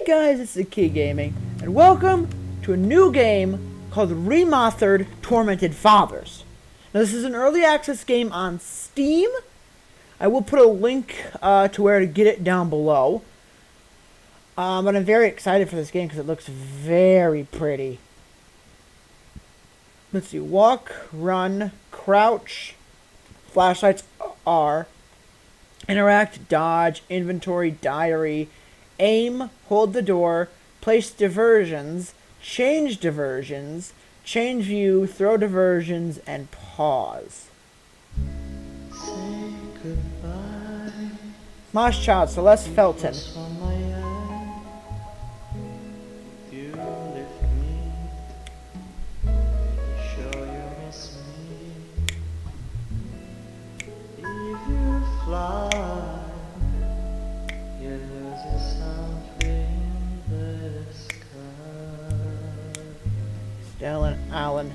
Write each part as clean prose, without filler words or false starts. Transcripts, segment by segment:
guys, it's the Key Gaming, and welcome to a new game called Remothered Tormented Fathers. Now this is an early access game on Steam. I will put a link to where to get it down below. But I'm very excited for this game because it looks very pretty. Let's see, walk, run, crouch, flashlights are, interact, dodge, inventory, diary, aim, hold the door, place diversions, change view, throw diversions, and pause. Say goodbye. Mosh Child, Celeste Felton. From my eye, you lift me. You sure you miss me. If you fly, you lose something in the sky. Alan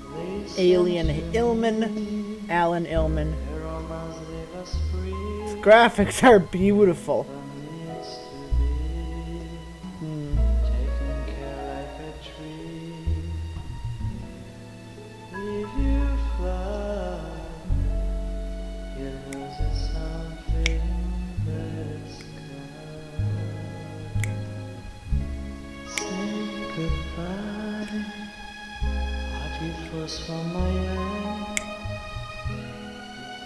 Alien Illman. Alan Illman. Your romance leave us free. Graphics are beautiful. From needs to be taken care like a tree. If you fly, you lose something in the sky. Say goodbye. Heartbeat flows from my eye.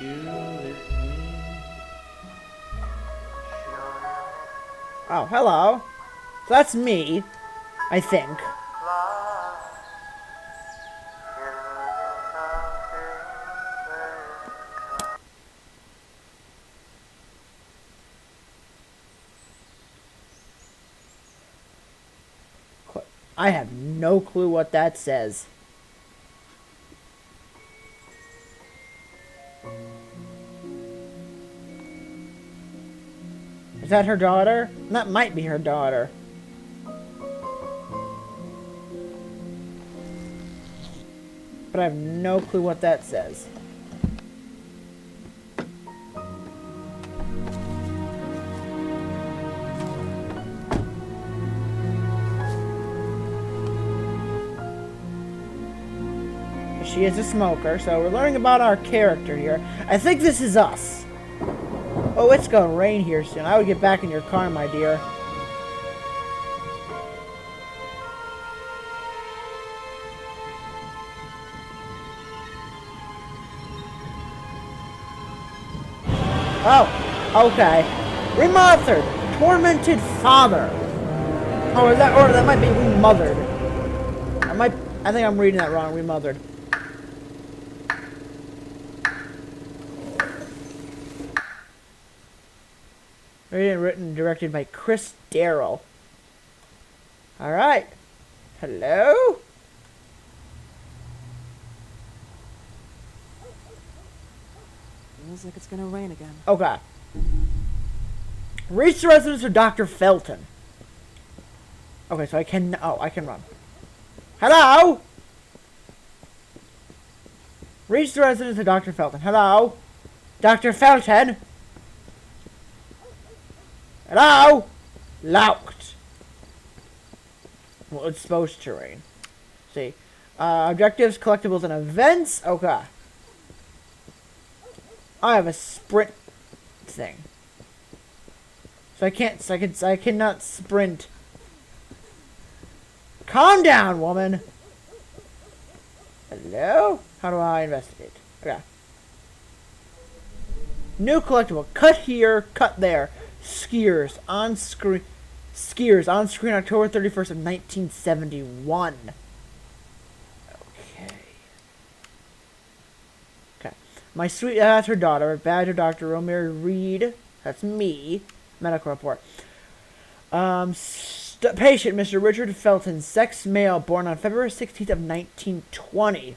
You lift me. Oh, hello. So that's me, I think. I have no clue what that says. Is that her daughter? That might be her daughter. But I have no clue what that says. She is a smoker, so we're learning about our character here. I think this is us. Oh, it's gonna rain here soon. I would get back in your car, my dear. Oh, okay. Remothered, tormented father. Oh, is that, or that might be remothered. I think I'm reading that wrong. Remothered. Written and directed by Chris Darrell. Alright. Hello? Feels like it's gonna rain again. Okay. Reach the residence of Dr. Felton. Okay, so I can run. Hello? Reach the residence of Dr. Felton. Hello? Dr. Felton? Hello? Locked. Well, it's supposed to rain. See. Objectives, collectibles, and events. Okay. I have a sprint thing. So I cannot sprint. Calm down, woman. Hello? How do I investigate? Okay. New collectible. Cut here, cut there. Skiers on screen October 31st of 1971. Okay. My sweet, that's her daughter. Badger Dr. Romero Reed. That's me. Medical report. Patient, Mr. Richard Felton, sex male, born on February 16th of 1920.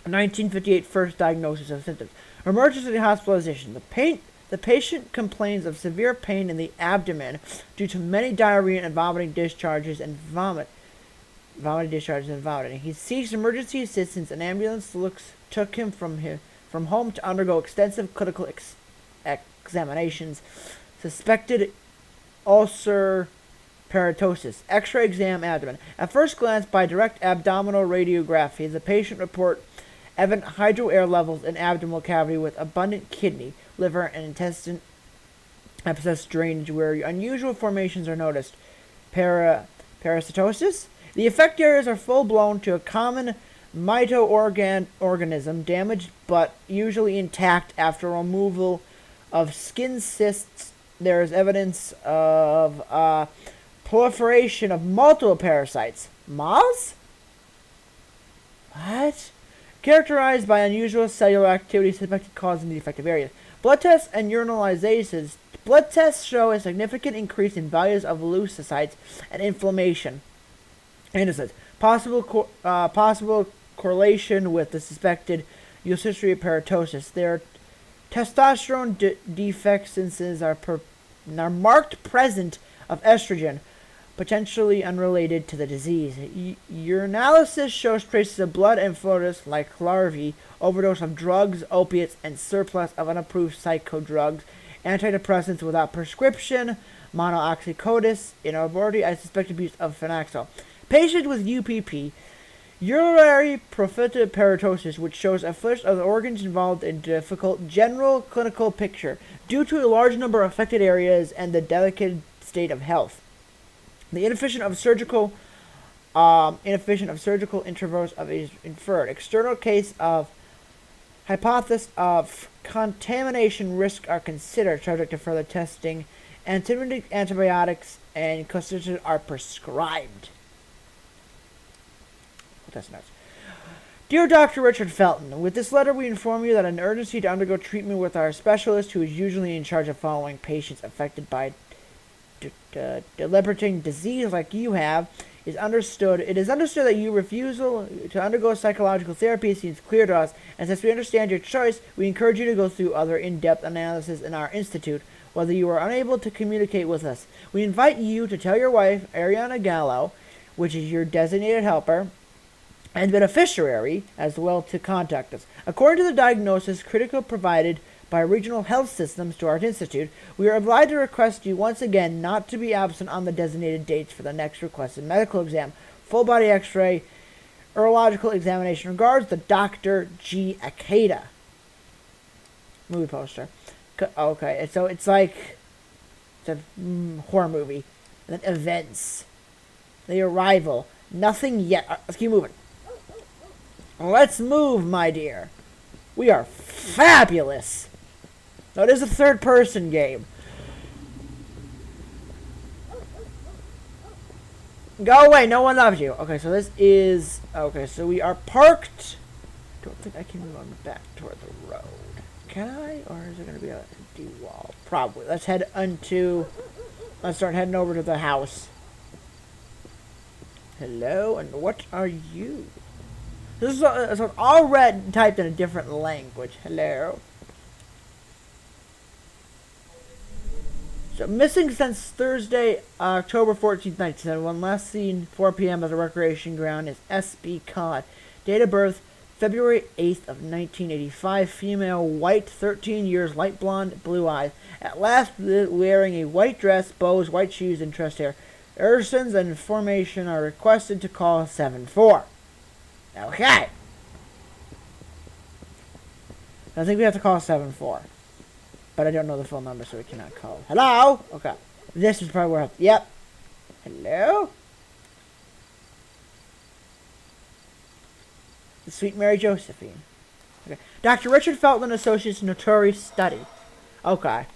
1958 first diagnosis of symptoms. Emergency hospitalization. The patient complains of severe pain in the abdomen due to many diarrhea and vomiting discharges and vomiting. He seeks emergency assistance. An ambulance took him from home to undergo extensive clinical examinations. Suspected ulcer Paratosis. X-ray exam abdomen. At first glance, by direct abdominal radiography, the patient report evident hydroair levels in abdominal cavity with abundant kidney, liver, and intestine abscess drainage where unusual formations are noticed. Parasitosis. The affected areas are full-blown to a common mito-organism, damaged but usually intact after removal of skin cysts. There is evidence of proliferation of multiple parasites. Moths? What? Characterized by unusual cellular activity suspected causing the affected areas. Blood tests and urinalyzations. Blood tests show a significant increase in values of leukocytes and inflammation. Innocence. Possible correlation with the suspected ulcerative paratosis. Their testosterone deficiencies are marked present of estrogen, potentially unrelated to the disease. Urinalysis shows traces of blood and fluids like larvae, overdose of drugs, opiates, and surplus of unapproved psychodrugs, antidepressants without prescription, monooxycotis, in aborti, I suspect abuse of phenoxyl. Patient with UPP, urinary proliferative paratosis, which shows a list of the organs involved in difficult general clinical picture due to a large number of affected areas and the delicate state of health. The inefficient of surgical intervals of is inferred. External case of hypothesis of contamination risk are considered, subject to further testing. Antibiotics and constituents are prescribed. That's nice. Dear Dr. Richard Felton, with this letter we inform you that an urgency to undergo treatment with our specialist, who is usually in charge of following patients affected by debilitating disease like you have, is understood. It is understood that your refusal to undergo psychological therapy seems clear to us, and since we understand your choice, we encourage you to go through other in-depth analysis in our institute, whether you are unable to communicate with us. We invite you to tell your wife, Ariana Gallo, which is your designated helper and beneficiary, as well, to contact us. According to the diagnosis critical provided by regional health systems to our institute, we are obliged to request you once again not to be absent on the designated dates for the next requested medical exam, full body x-ray, urological examination. Regards, the Dr. G. Akeda. Movie poster. Okay, so it's like it's a horror movie. And then events. The arrival. Nothing yet. Let's keep moving. Let's move, my dear. We are fabulous. Now, it is a third-person game. Go away. No one loves you. Okay, so this is... Okay, so we are parked. Don't think I can move on back toward the road. Can I? Or is it going to be an empty wall? Probably. Let's head into... Let's start heading over to the house. Hello, and what are you? This is all red typed in a different language. Hello. So, missing since Thursday, October 14th, 1971. Last seen 4 p.m. at the recreation ground is S.B. Codd. Date of birth, February 8th of 1985. Female, white, 13 years, light blonde, blue eyes. At last wearing a white dress, bows, white shoes, and tressed hair. Ursons and information are requested to call 7-4. Okay. I think we have to call 7-4. But I don't know the phone number, so we cannot call. Hello? Okay. This is probably where I have to... Yep. Hello? The Sweet Mary Josephine. Okay. Dr. Richard Felton Associates Notorious Study. Okay.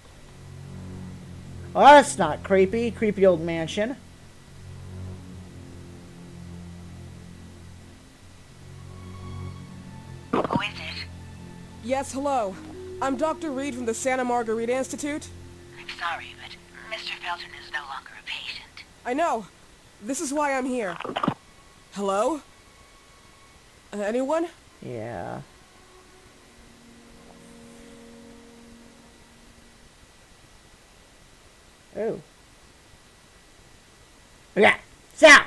Well, that's not creepy. Creepy old mansion. Who is it? Yes, hello. I'm Dr. Reed from the Santa Margarita Institute. I'm sorry, but Mr. Felton is no longer a patient. I know. This is why I'm here. Hello? Anyone? Yeah. Oh. Okay. Stop!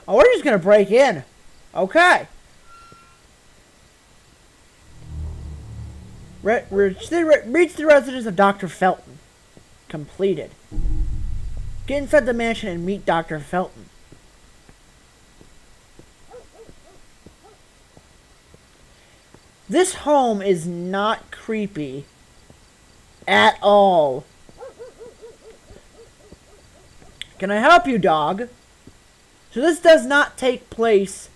Oh, we're just gonna break in. Okay. Reach the residence of Dr. Felton. Completed. Get inside the mansion and meet Dr. Felton. This home is not creepy at all. Can I help you, dog? So this does not take place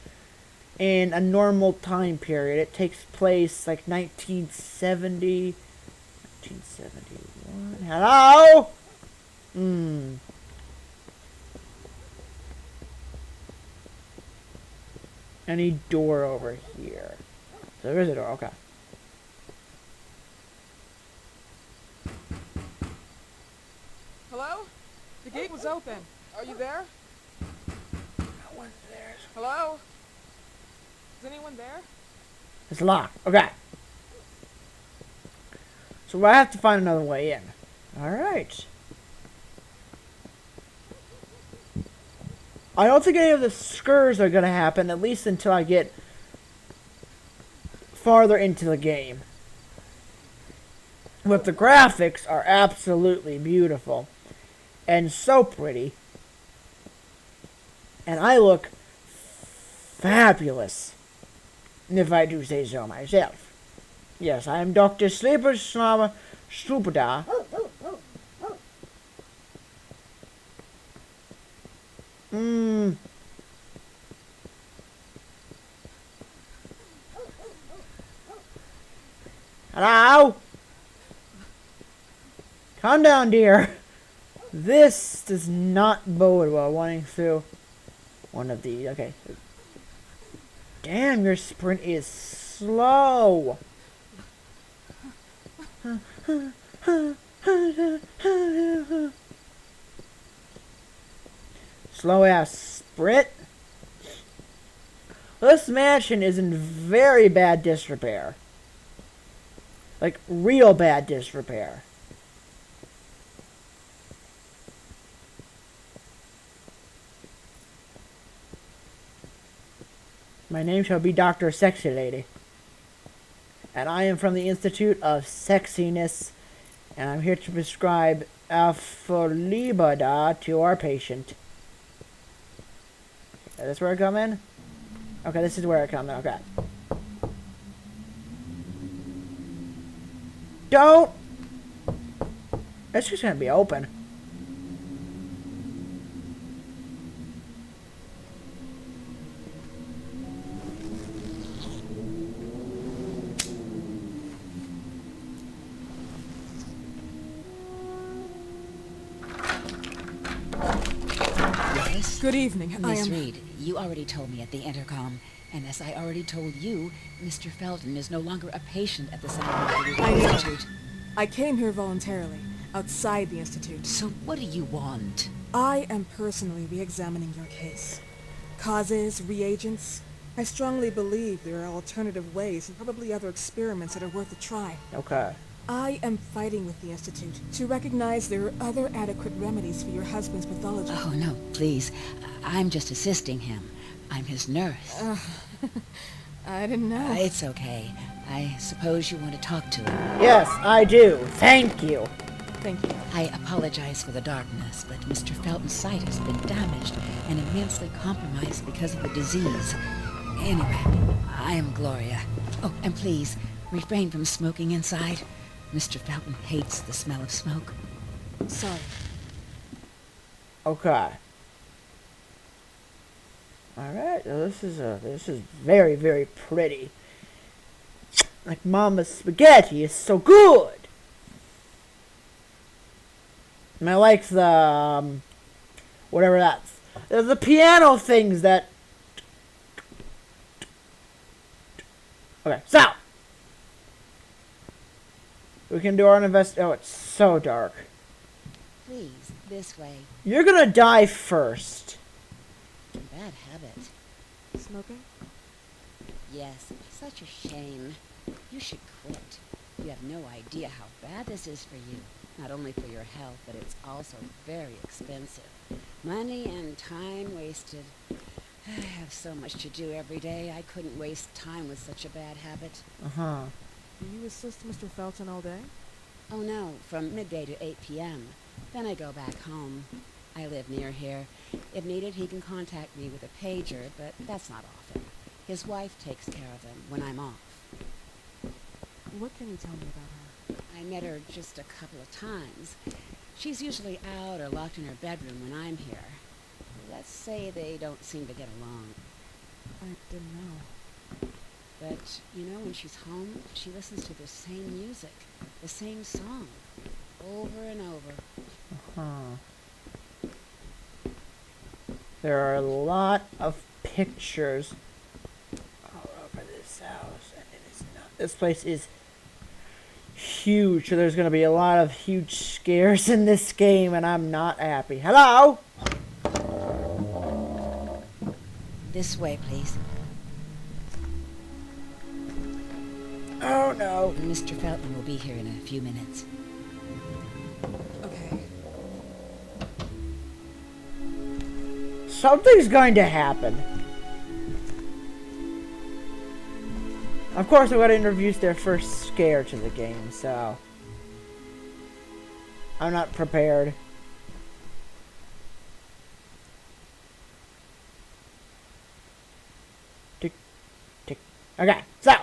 in a normal time period. It takes place like 1970, 1971. Hello? Any door over here? So there is a door, okay. Hello? The gate was open. Are you there? No one's there. Hello? Is anyone there? It's locked. Okay. So I have to find another way in. Alright. I don't think any of the skirts are gonna happen, at least until I get farther into the game. But the graphics are absolutely beautiful. And so pretty. And I look fabulous, if I do say so myself. Yes, I am Dr. Sleeper Slama Strupada. Hello? Calm down, dear. This does not bode well, running through one of these. Okay. Damn, your sprint is slow. Slow ass sprint. This mansion is in very bad disrepair. Like, real bad disrepair. My name shall be Dr. Sexy Lady. And I am from the Institute of Sexiness. And I'm here to prescribe Alpholibada to our patient. Okay, this where I come in? Okay, this is where I come in. Okay. Don't! It's just gonna be open. Yes? Good evening. I Miss am... Reed, you already told me at the intercom, and as I already told you, Mr. Felton is no longer a patient at the Scientific I know. Institute. I came here voluntarily, outside the Institute. So what do you want? I am personally re-examining your case. Causes, reagents. I strongly believe there are alternative ways and probably other experiments that are worth a try. Okay. I am fighting with the Institute to recognize there are other adequate remedies for your husband's pathology. Oh, no, please. I'm just assisting him. I'm his nurse. I didn't know. It's okay. I suppose you want to talk to him. Yes, I do. Thank you. Thank you. I apologize for the darkness, but Mr. Felton's sight has been damaged and immensely compromised because of the disease. Anyway, I am Gloria. Oh, and please, refrain from smoking inside. Mr. Felton hates the smell of smoke. Sorry. Okay. Alright, so this is very, very pretty. Like Mama's spaghetti is so good. And I like the whatever that's the piano things that. Okay, so we can do our invest. Oh, it's so dark. Please, this way. You're gonna die first. Bad habit. Smoking? Yes, such a shame. You should quit. You have no idea how bad this is for you. Not only for your health, but it's also very expensive. Money and time wasted. I have so much to do every day. I couldn't waste time with such a bad habit. Uh-huh. Do you assist Mr. Felton all day? Oh no, from midday to 8 p.m. Then I go back home. I live near here. If needed, he can contact me with a pager, but that's not often. His wife takes care of him when I'm off. What can you tell me about her? I met her just a couple of times. She's usually out or locked in her bedroom when I'm here. Let's say they don't seem to get along. I didn't know. But, you know, when she's home, she listens to the same music, the same song, over and over. Huh. There are a lot of pictures all over this house, and it is not. This place is huge, so there's going to be a lot of huge scares in this game, and I'm not happy. Hello? This way, please. Oh no. Mr. Felton will be here in a few minutes. Okay. Something's going to happen. Of course, I've got to introduce their first scare to the game, so I'm not prepared. Tick, tick. Okay, so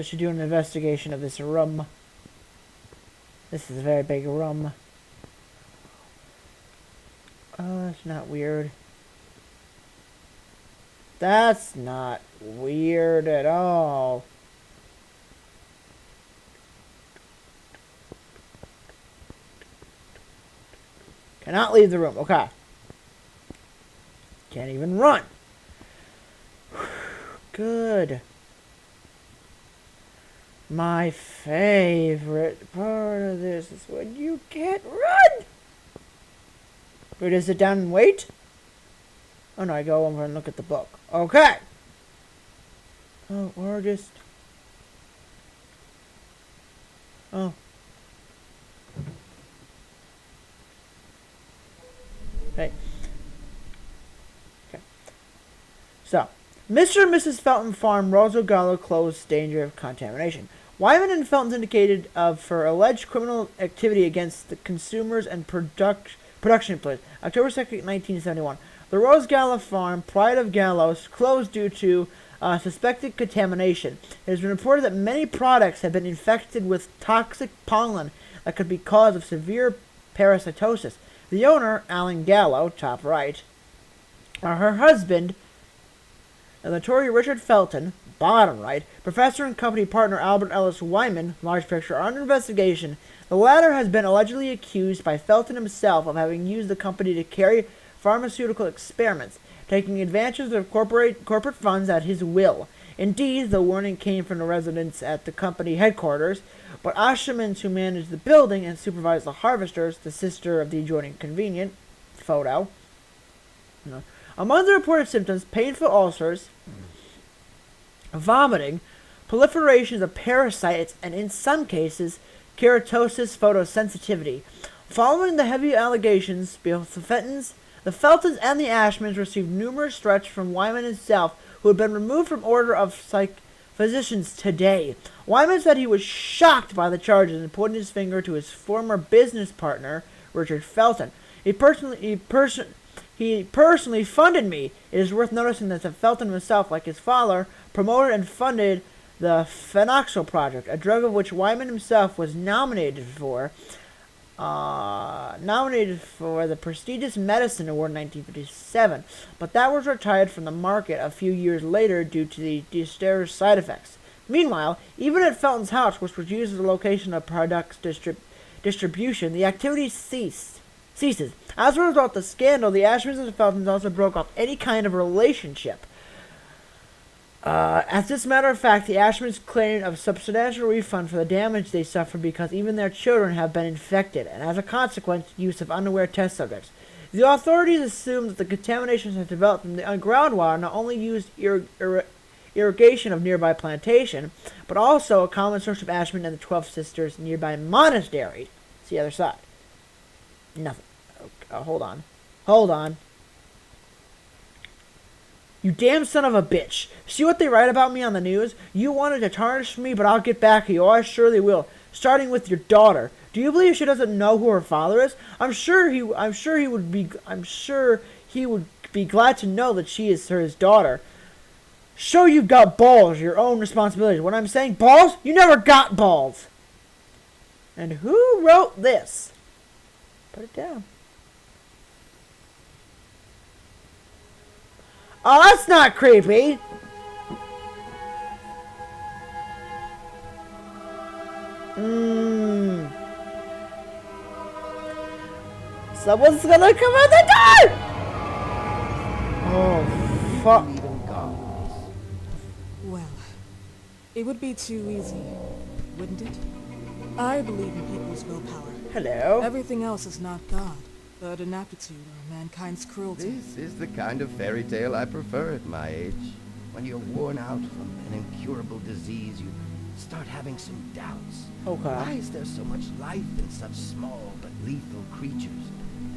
she's doing an investigation of this room. This is a very big room. Oh, that's not weird. That's not weird at all. Cannot leave the room. Okay. Can't even run. Good. My favorite part of this is when you can't run. Wait, is it down and wait? Oh no, I go over and look at the book. Okay. Oh, or just... Oh. Hey. Okay. So, Mr. and Mrs. Felton Farm, Rosa Gallo closed, danger of contamination. Wyman and Felton's indicated for alleged criminal activity against the consumers and production employees. October 2nd, 1971. The Rose Gallo Farm, Pride of Gallows, closed due to suspected contamination. It has been reported that many products have been infected with toxic pollen that could be cause of severe parasitosis. The owner, Alan Gallo, top right, her husband, the notorious Richard Felton, bottom right, professor and company partner Albert Ellis Wyman, large picture, are under investigation. The latter has been allegedly accused by Felton himself of having used the company to carry pharmaceutical experiments, taking advantage of corporate funds at his will. Indeed, the warning came from the residents at the company headquarters, but Ashermans who managed the building and supervised the harvesters, the sister of the adjoining convenient photo. Among the reported symptoms, painful ulcers, vomiting, proliferations of parasites, and in some cases, keratosis photosensitivity. Following the heavy allegations, both the Feltons and the Ashmans received numerous threats from Wyman himself, who had been removed from order of physicians today. Wyman said he was shocked by the charges and pointed his finger to his former business partner, Richard Felton. He personally funded me. It is worth noticing that the Felton himself, like his father, promoted and funded the Phenoxyl Project, a drug of which Wyman himself was nominated for the prestigious Medicine Award in 1957, but that was retired from the market a few years later due to the deleterious side effects. Meanwhile, even at Felton's house, which was used as a location of products distribution, the activity ceases. As a result of the scandal, the Ashmans and the Feltons also broke off any kind of relationship. As this matter of fact, the Ashmans claimed a substantial refund for the damage they suffered because even their children have been infected, and as a consequence, use of unaware test subjects. The authorities assumed that the contaminations had developed from the groundwater not only used irrigation of nearby plantation, but also a common source of Ashman and the 12 Sisters nearby monastery. It's the other side. Nothing. Hold on. You damn son of a bitch. See what they write about me on the news? You wanted to tarnish me, but I'll get back at you. Oh, I surely will. Starting with your daughter. Do you believe she doesn't know who her father is? I'm sure he would be glad to know that she is his daughter. Show you've got balls, your own responsibilities. When I'm saying balls, you never got balls. And who wrote this? Put it down. Oh, that's not creepy. Someone's gonna come out the door! Oh, fuck. Well, it would be too easy, wouldn't it? I believe in people's willpower. Hello. Everything else is not God, but an aptitude or mankind's cruelty. This is the kind of fairy tale I prefer at my age. When you're worn out from an incurable disease, you start having some doubts. Okay. Why is there so much life in such small but lethal creatures?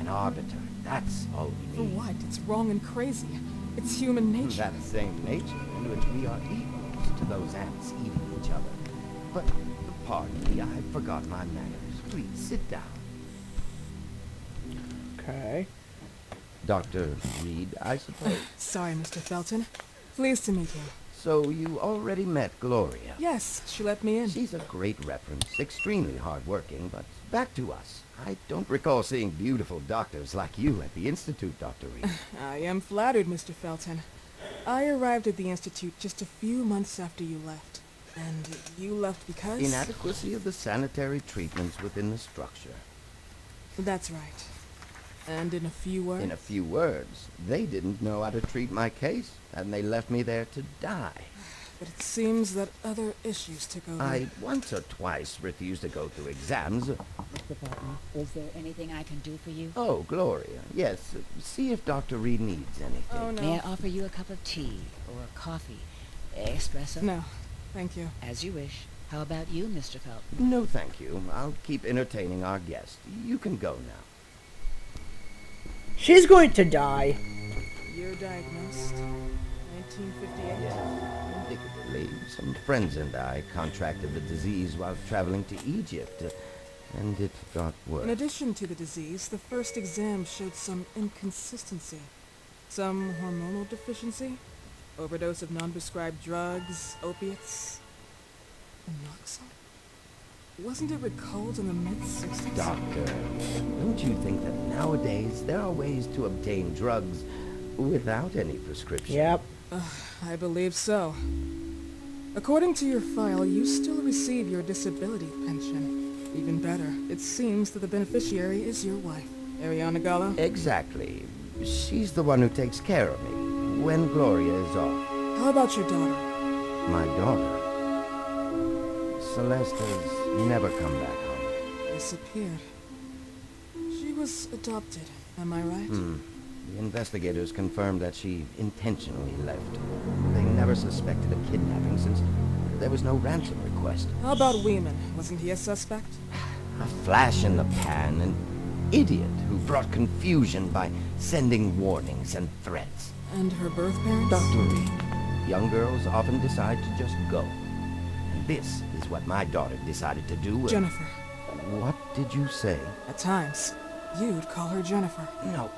An arbiter, that's all we For need. what? It's wrong and crazy. It's human nature. That same nature in which we are equals to those ants eating each other. But pardon me, I forgot my manners. Please sit down. Okay. Dr. Reed, I suppose. Sorry, Mr. Felton. Pleased to meet you. So you already met Gloria? Yes, she let me in. She's a great reference, extremely hardworking, but back to us. I don't recall seeing beautiful doctors like you at the Institute, Dr. Reed. I am flattered, Mr. Felton. I arrived at the Institute just a few months after you left. And you left because? Inadequacy of the sanitary treatments within the structure. That's right. And in a few words? In a few words, they didn't know how to treat my case, and they left me there to die. But it seems that other issues took over. I once or twice refused to go through exams. Mr. Felton, is there anything I can do for you? Oh, Gloria, yes. See if Dr. Reed needs anything. Oh, no. May I offer you a cup of tea or coffee? Espresso? No, thank you. As you wish. How about you, Mr. Felton? No, thank you. I'll keep entertaining our guest. You can go now. She's going to die. You're diagnosed. 1958. Yes, indicatively, some friends and I contracted the disease while traveling to Egypt, and it got worse. In addition to the disease, the first exam showed some inconsistency. Some hormonal deficiency, overdose of non-prescribed drugs, opiates, Naloxone? Wasn't it recalled in the mid-60s? Doctor, don't you think that nowadays there are ways to obtain drugs without any prescription? Yep. I believe so. According to your file, you still receive your disability pension. Even better, it seems that the beneficiary is your wife, Ariana Gallo. Exactly. She's the one who takes care of me when Gloria is off. How about your daughter? My daughter, Celeste, has never come back home. Disappeared. She was adopted, am I right? The investigators confirmed that she intentionally left. They never suspected a kidnapping since there was no ransom request. How about Weeman? Wasn't he a suspect? A flash in the pan, an idiot who brought confusion by sending warnings and threats. And her birth parents? Dr. Reed, young girls often decide to just go. And this is what my daughter decided to do. Jennifer. What did you say? At times, you'd call her Jennifer. No,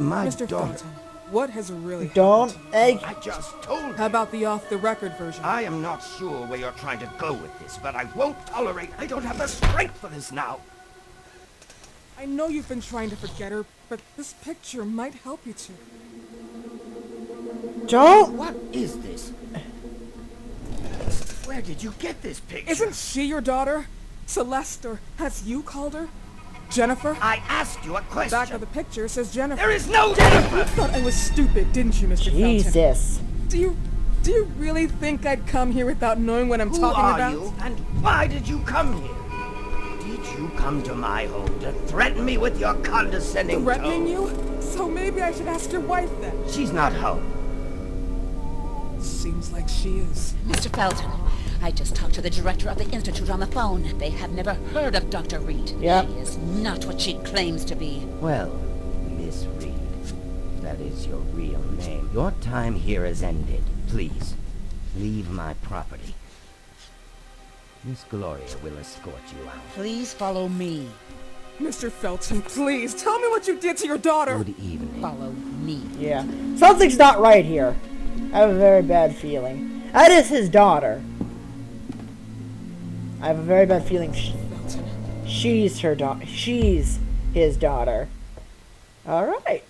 my Mr. daughter. Felton, what has really Don't happened to you? egg. I just told you. How about the off-the-record version? I am not sure where you're trying to go with this, but I won't tolerate. I don't have the strength for this now. I know you've been trying to forget her, but this picture might help you to. Don't. What is this? Where did you get this picture? Isn't she your daughter? Celeste, or as you called her? Jennifer? I asked you a question. Back of the picture says Jennifer. There is no Jennifer! You thought I was stupid, didn't you, Mr. Felton? Jesus. Do you really think I'd come here without knowing what I'm Who talking are about? you, and why did you come here? Did you come to my home to threaten me with your condescending Threatening tone? you? So maybe I should ask your wife then. She's not home. Seems like she is. Mr. Felton, I just talked to the director of the Institute on the phone. They have never heard of Dr. Reed. Yep. She is not what she claims to be. Well, Miss Reed, that is your real name. Your time here has ended. Please, leave my property. Miss Gloria will escort you out. Please follow me. Mr. Felton, please, tell me what you did to your daughter! Good evening. Follow me. Yeah. Something's not right here. I have a very bad feeling. That is his daughter. I have a very bad feeling Felton. she's her daughter. She's his daughter. Alright.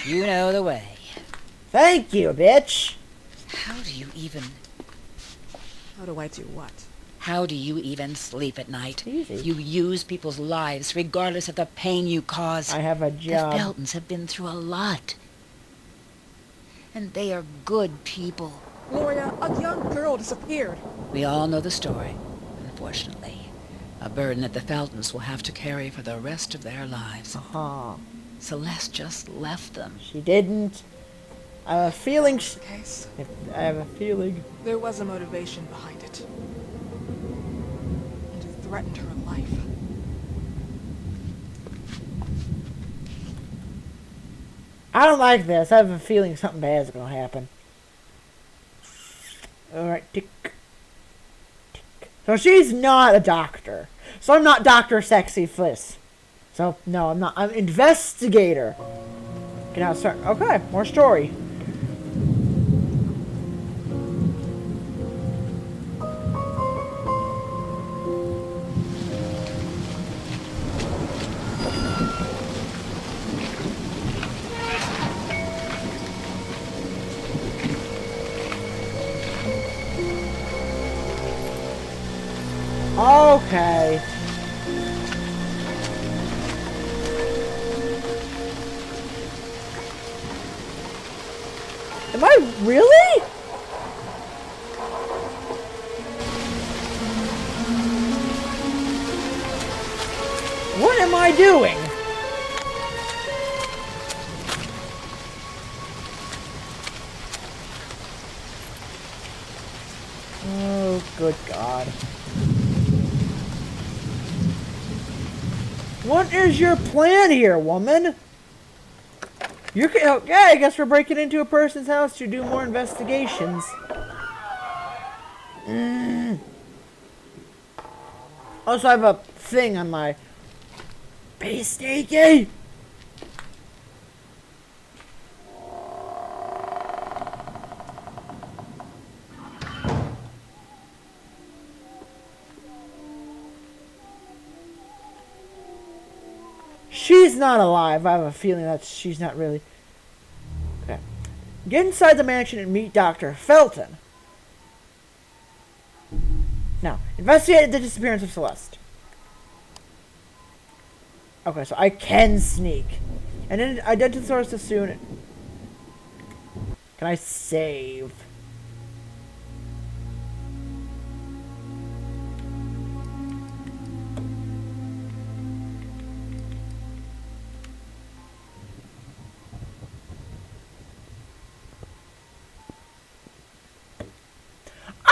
You know the way. Thank you, bitch. How do you even... How do I do what? How do you even sleep at night? Easy. You use people's lives regardless of the pain you cause. I have a The job. Feltons have been through a lot. And they are good people. Gloria, a young girl disappeared. We all know the story, unfortunately. A burden that the Feltons will have to carry for the rest of their lives. Uh-huh. Celeste just left them. She didn't. I have a feeling... That's the case. I have a feeling... There was a motivation behind it. And it threatened her life. I don't like this. I have a feeling something bad's gonna happen. Alright, tick. Tick. So she's not a doctor. So I'm not Dr. Sexy Fliss. So, no, I'm not. I'm investigator. Okay, now start. Okay, more story. Okay. Am I really? What am I doing? Oh, good God. What is your plan here, woman? You're okay. I guess we're breaking into a person's house to do more investigations. Also, I have a thing on my be sneaky. She's not alive. I have a feeling that she's not really. Okay. Get inside the mansion and meet Dr. Felton. Now, investigate the disappearance of Celeste. Okay, so I can sneak. And then identify the source as soon. Can I save?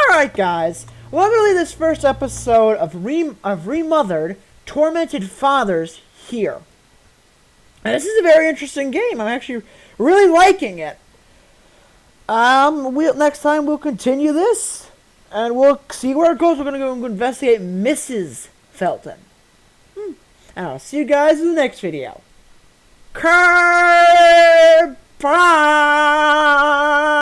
Alright, guys. Well, I'm going to leave this first episode of Remothered, Tormented Fathers here. And this is a very interesting game. I'm actually really liking it. Next time we'll continue this, and we'll see where it goes. We're going to go investigate Mrs. Felton. And I'll see you guys in the next video. Bye!